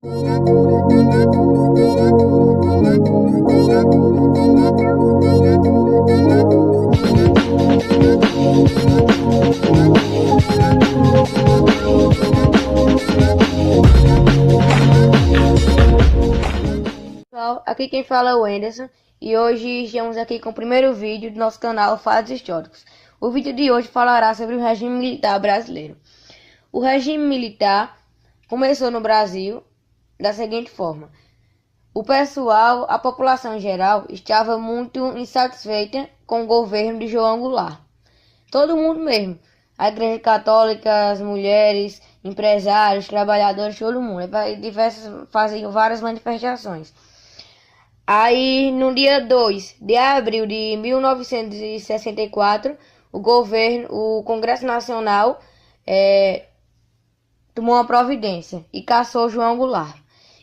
Pessoal, aqui quem fala é o Anderson e hoje estamos aqui com o primeiro vídeo do nosso canal Fatos Históricos. O vídeo de hoje falará sobre o regime militar brasileiro. O regime militar começou no Brasil da seguinte forma: o pessoal, a população em geral, estava muito insatisfeita com o governo de João Goulart. Todo mundo mesmo. A Igreja Católica, as mulheres, empresários, trabalhadores, todo mundo. Faziam várias manifestações. Aí, no dia 2 de abril de 1964, o Congresso Nacional tomou uma providência e cassou João Goulart.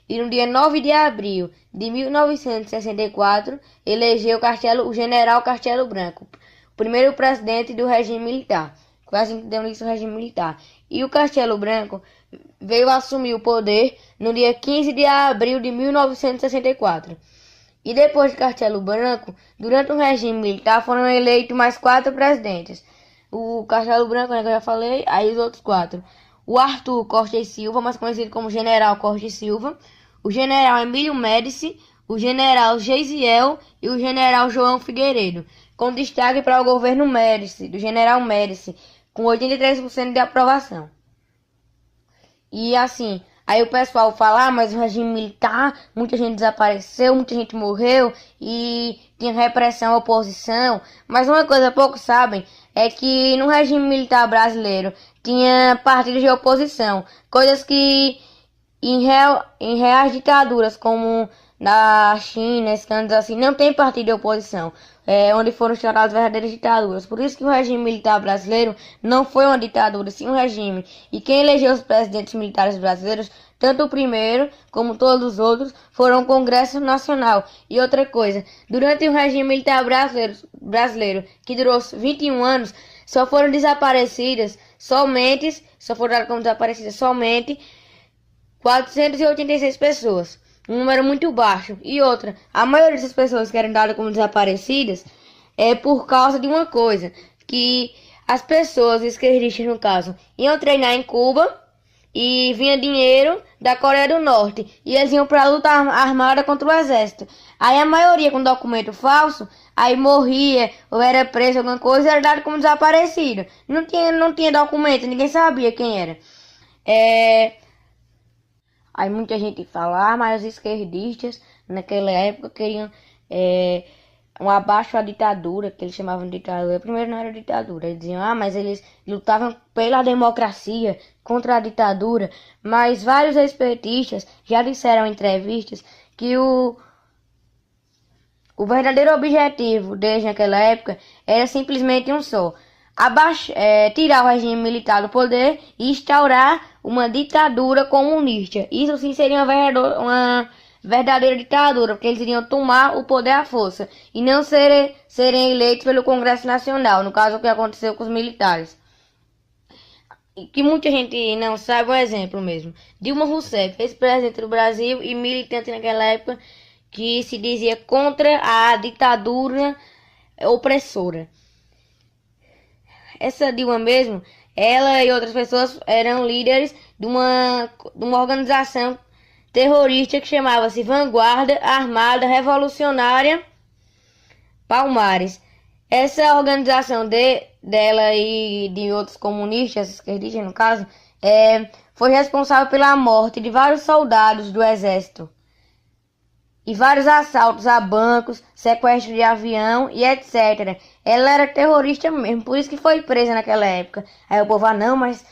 E no dia 9 de abril de 1964, elegeu o general Castelo Branco, o primeiro presidente do regime militar. Quase deu isso o regime militar. E o Castelo Branco veio assumir o poder no dia 15 de abril de 1964. E depois de Castelo Branco, durante o regime militar, foram eleitos mais 4 presidentes. O Castelo Branco, né, que eu já falei, aí os outros 4. O Arthur Costa e Silva, mais conhecido como General Costa e Silva, o General Emílio Médici, o General Geisiel e o General João Figueiredo, com destaque para o governo Médici, do General Médici, com 83% de aprovação. E assim, aí o pessoal fala, mas o regime militar, muita gente desapareceu, muita gente morreu e tinha repressão à oposição. Mas uma coisa poucos sabem é que no regime militar brasileiro tinha partidos de oposição, coisas que em reais ditaduras como na China, esses cantos assim, não tem partido de oposição, onde foram instauradas verdadeiras ditaduras. Por isso que o regime militar brasileiro não foi uma ditadura, sim um regime. E quem elegeu os presidentes militares brasileiros, tanto o primeiro como todos os outros, foram o Congresso Nacional. E outra coisa, durante o regime militar brasileiro, que durou 21 anos, só foram dadas como desaparecidas somente 486 pessoas, um número muito baixo. E outra, a maioria dessas pessoas que eram dadas como desaparecidas é por causa de uma coisa, que as pessoas esquerdistas, no caso, iam treinar em Cuba e vinha dinheiro da Coreia do Norte e eles iam para luta armada contra o exército. Aí a maioria com documento falso, aí morria ou era preso, alguma coisa, era dado como desaparecido. Não tinha documento, ninguém sabia quem era. Aí muita gente fala, mas os esquerdistas naquela época queriam um abaixo à ditadura, que eles chamavam de ditadura. Primeiro não era ditadura, eles diziam, mas eles lutavam pela democracia, contra a ditadura. Mas vários ex-petistas já disseram em entrevistas que o verdadeiro objetivo desde aquela época era simplesmente um só: tirar o regime militar do poder e instaurar uma ditadura comunista. Isso sim seria uma verdadeira ditadura, porque eles iriam tomar o poder à força e não serem eleitos pelo Congresso Nacional, no caso o que aconteceu com os militares. E que muita gente não sabe, um exemplo mesmo: Dilma Rousseff, ex-presidente do Brasil e militante naquela época, que se dizia contra a ditadura opressora. Essa Dilma mesmo, ela e outras pessoas eram líderes de uma organização terrorista que chamava-se Vanguarda Armada Revolucionária Palmares. Essa organização dela e de outros comunistas, esquerdistas no caso, foi responsável pela morte de vários soldados do exército e vários assaltos a bancos, sequestro de avião e etc. Ela era terrorista mesmo, por isso que foi presa naquela época. Aí o povo, não, mas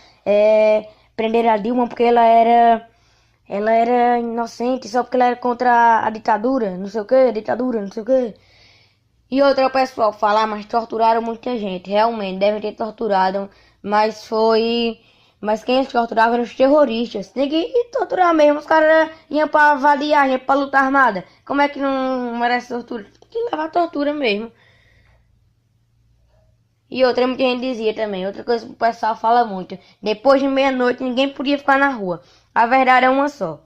prenderam a Dilma porque ela era inocente, só porque ela era contra a ditadura, não sei o que, ditadura, não sei o que. E outra, o pessoal fala, mas torturaram muita gente, realmente, devem ter torturado, mas quem torturava eram os terroristas. Tem que torturar mesmo, os caras iam pra vadiar, iam pra luta armada. Como é que não merece tortura? Tem que levar tortura mesmo. E outra, muita gente dizia também, outra coisa que o pessoal fala muito: depois de meia-noite ninguém podia ficar na rua. A verdade é uma só.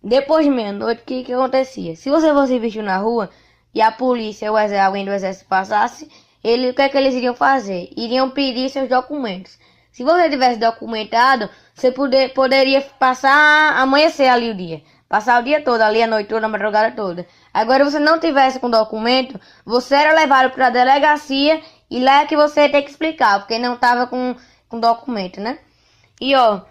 Depois de meia-noite, o que acontecia? Se você fosse visto na rua e a polícia ou alguém do exército passasse, o que é que eles iriam fazer? Iriam pedir seus documentos. Se você tivesse documentado, você poderia passar, amanhecer ali o dia. Passar o dia todo ali, a noite toda, a madrugada toda. Agora, se você não tivesse com documento, você era levado para a delegacia e lá é que você ia ter que explicar, porque não estava com documento, né? E ó,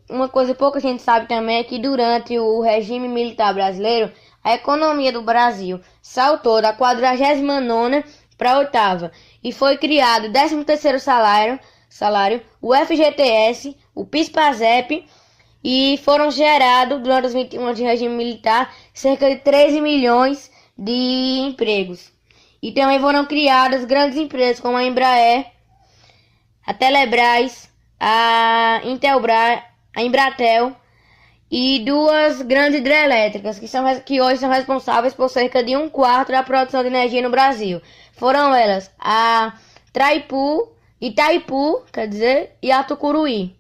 uma coisa pouca gente sabe também é que durante o regime militar brasileiro, a economia do Brasil saltou da 49ª para a 8ª e foi criado o 13º salário, o FGTS, o PIS/PASEP e foram gerados durante os 21 anos de regime militar cerca de 13 milhões de empregos. E também foram criadas grandes empresas como a Embraer, a Telebrás, a Intelbras, a Embratel e duas grandes hidrelétricas que hoje são responsáveis por cerca de 1/4 da produção de energia no Brasil. Foram elas a Itaipu, quer dizer, e a Tucuruí.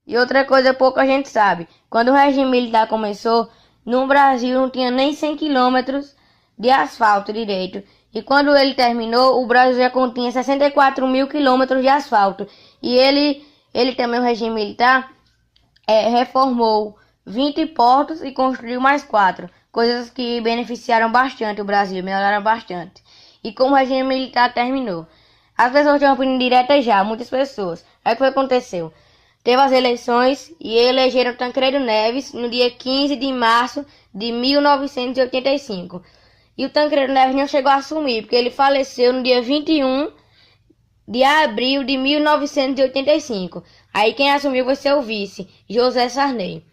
E outra coisa pouca gente sabe, quando o regime militar começou, no Brasil não tinha nem 100 quilômetros de asfalto direito. E quando ele terminou, o Brasil já continha 64 mil quilômetros de asfalto. E ele também, o regime militar, reformou 20 portos e construiu mais 4. Coisas que beneficiaram bastante o Brasil, melhoraram bastante. E como o regime militar terminou, as pessoas tinham opinião direta já, muitas pessoas. Aí o que aconteceu? Teve as eleições e elegeram Tancredo Neves no dia 15 de março de 1985. E o Tancredo Neves não chegou a assumir, porque ele faleceu no dia 21 de abril de 1985. Aí quem assumiu foi seu vice, José Sarney.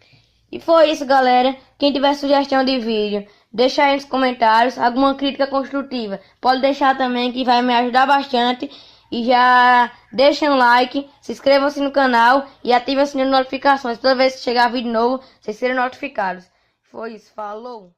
E foi isso, galera. Quem tiver sugestão de vídeo, deixa aí nos comentários. Alguma crítica construtiva, pode deixar também, que vai me ajudar bastante. E já deixem um like, se inscrevam-se no canal e ativem o sininho de notificações. Toda vez que chegar vídeo novo, vocês serão notificados. Foi isso, falou!